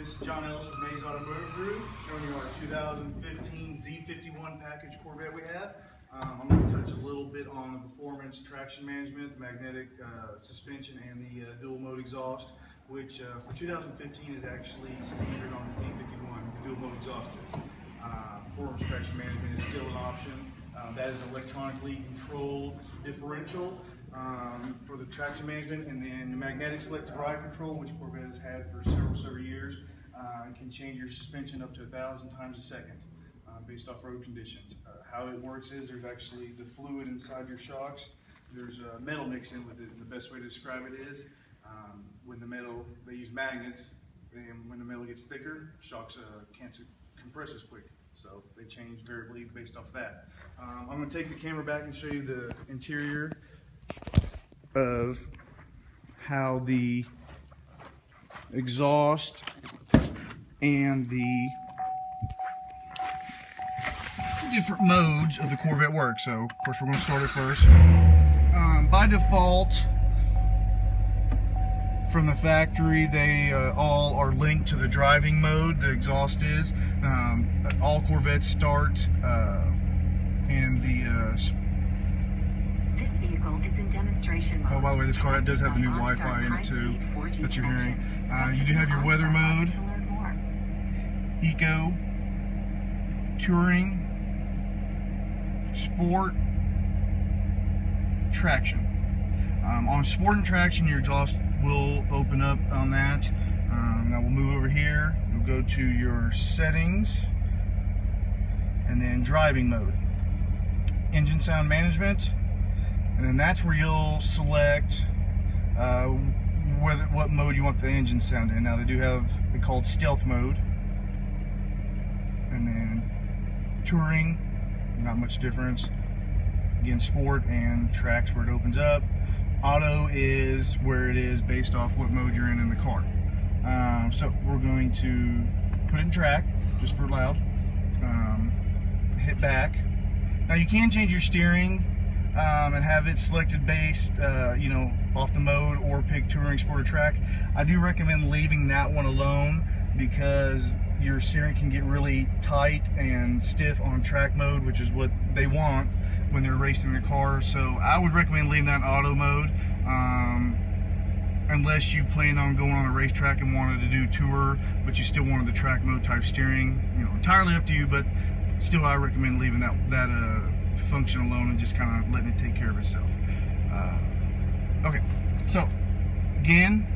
This is John Ellis from Mayse Automotive Group, showing you our 2015 Z51 package Corvette we have. I'm going to touch a little bit on the performance, traction management, the magnetic suspension, and the dual mode exhaust, which for 2015 is actually standard on the Z51, the dual mode exhaust is. Performance traction management is still an option. That is electronically controlled differential for the traction management, and then the magnetic selective ride control, which Corvette has had for several years, can change your suspension up to 1,000 times a second based off road conditions. How it works is there's actually the fluid inside your shocks. There's metal mixed in with it, and the best way to describe it is when the metal, they use magnets, and when the metal gets thicker, shocks can't compress as quick. So they change variably based off of that. I'm going to take the camera back and show you the interior of how the exhaust and the different modes of the Corvette work. So of course we're going to start it first. By default, from the factory, they all are linked to the driving mode. The exhaust is. All Corvettes start in the. This vehicle is in demonstration mode. Oh, by the way, this Corvette does have the new Wi-Fi in it too that you're hearing. You do have your weather mode, Eco, Touring, Sport, Traction. On Sport and Traction, your exhaust will open up on that. Now we'll move over here. We'll go to your settings and then driving mode, engine sound management, and then that's where you'll select what mode you want the engine sound in. Now they do have it called stealth mode, and then touring, not much difference. Again, sport and tracks where it opens up. Auto is where it is based off what mode you're in the car. So we're going to put it in track, just for loud. Hit back. Now you can change your steering and have it selected based, you know, off the mode, or pick touring, sport, or track. I do recommend leaving that one alone because your steering can get really tight and stiff on track mode, which is what they want when they're racing the car. So I would recommend leaving that in auto mode, unless you plan on going on a racetrack and wanted to do tour, but you still wanted the track mode type steering. You know, entirely up to you, but still I recommend leaving that function alone and just kind of letting it take care of itself. Okay, so again,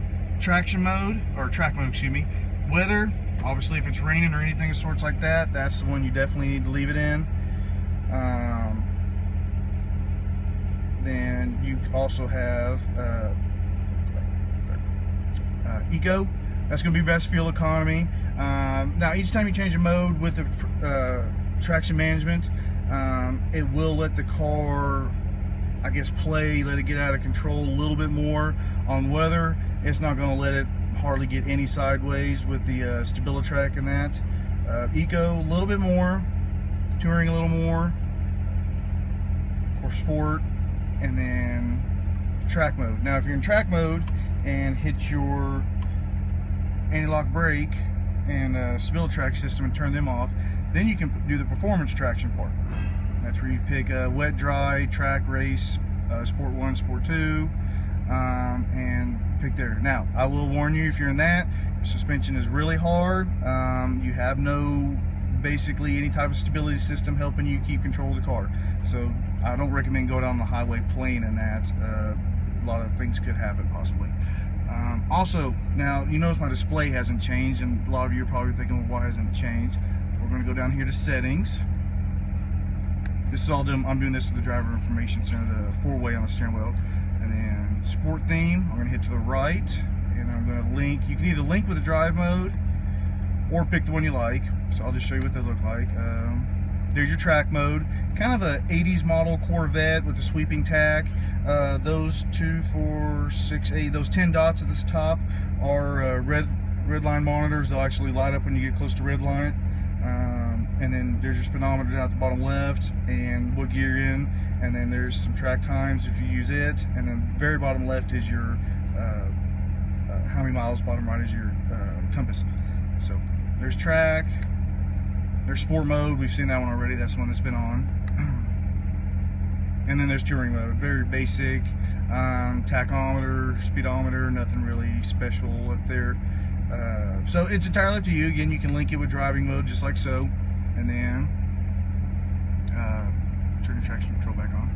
traction mode, or track mode, excuse me. Weather, obviously if it's raining or anything of sorts like that, that's the one you definitely need to leave it in. Then you also have Eco. That's going to be best fuel economy. Now each time you change a mode with the traction management, it will let the car, I guess, let it get out of control a little bit more. On weather, it's not going to let it hardly get any sideways with the StabiliTrak and that. Eco a little bit more, touring a little more, of course sport, and then track mode. Now if you're in track mode and hit your anti-lock brake and StabiliTrak system and turn them off, then you can do the performance traction part. That's where you pick wet, dry, track, race, sport 1, sport 2, and pick there. Now I will warn you, if you're in that, your suspension is really hard. You have no basically any type of stability system helping you keep control of the car, so I don't recommend going down the highway playing in that. A lot of things could happen possibly. Also, now you notice my display hasn't changed, and a lot of you are probably thinking, well, why hasn't it changed? We're going to go down here to settings. This is all done. I'm doing this with the driver information center, the 4-way on the steering wheel, and then sport theme. I'm going to hit to the right, and I'm going to link. You can either link with the drive mode or pick the one you like. So I'll just show you what they look like. There's your track mode, kind of a 80s model Corvette with the sweeping tack. Those 2, 4, 6, 8, those 10 dots at this top are red line monitors. They'll actually light up when you get close to red line. And then there's your speedometer down at the bottom left, and what gear you're in, and then there's some track times if you use it, and then very bottom left is your how many miles, bottom right is your compass. So there's track, there's sport mode. We've seen that one already. That's the one that's been on. And then there's touring mode, very basic. Tachometer, speedometer, nothing really special up there. So it's entirely up to you. Again, you can link it with driving mode just like so, and then turn the traction control back on,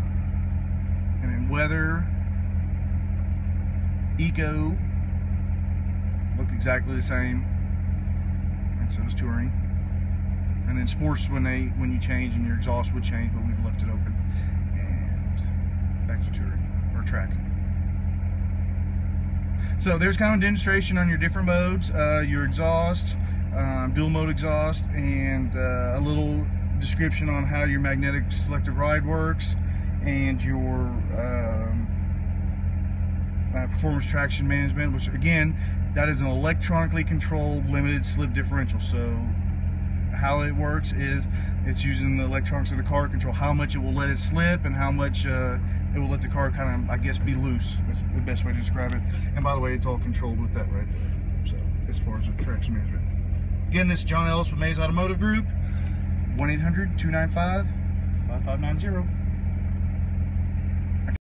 and then weather, eco, look exactly the same, and so is touring. And then sports, when you change, and your exhaust would change, but we've left it open. And back to touring or track. So there's kind of a demonstration on your different modes, your exhaust, dual mode exhaust, and a little description on how your magnetic selective ride works, and your performance traction management, which again, that is an electronically controlled limited slip differential. So how it works is it's using the electronics of the car to control how much it will let it slip and how much it will let the car kind of, I guess, be loose. That's the best way to describe it. And by the way, it's all controlled with that right there. So as far as the traction management. Again, this is John Ellis with Mayse Automotive Group. 1-800-295-5590.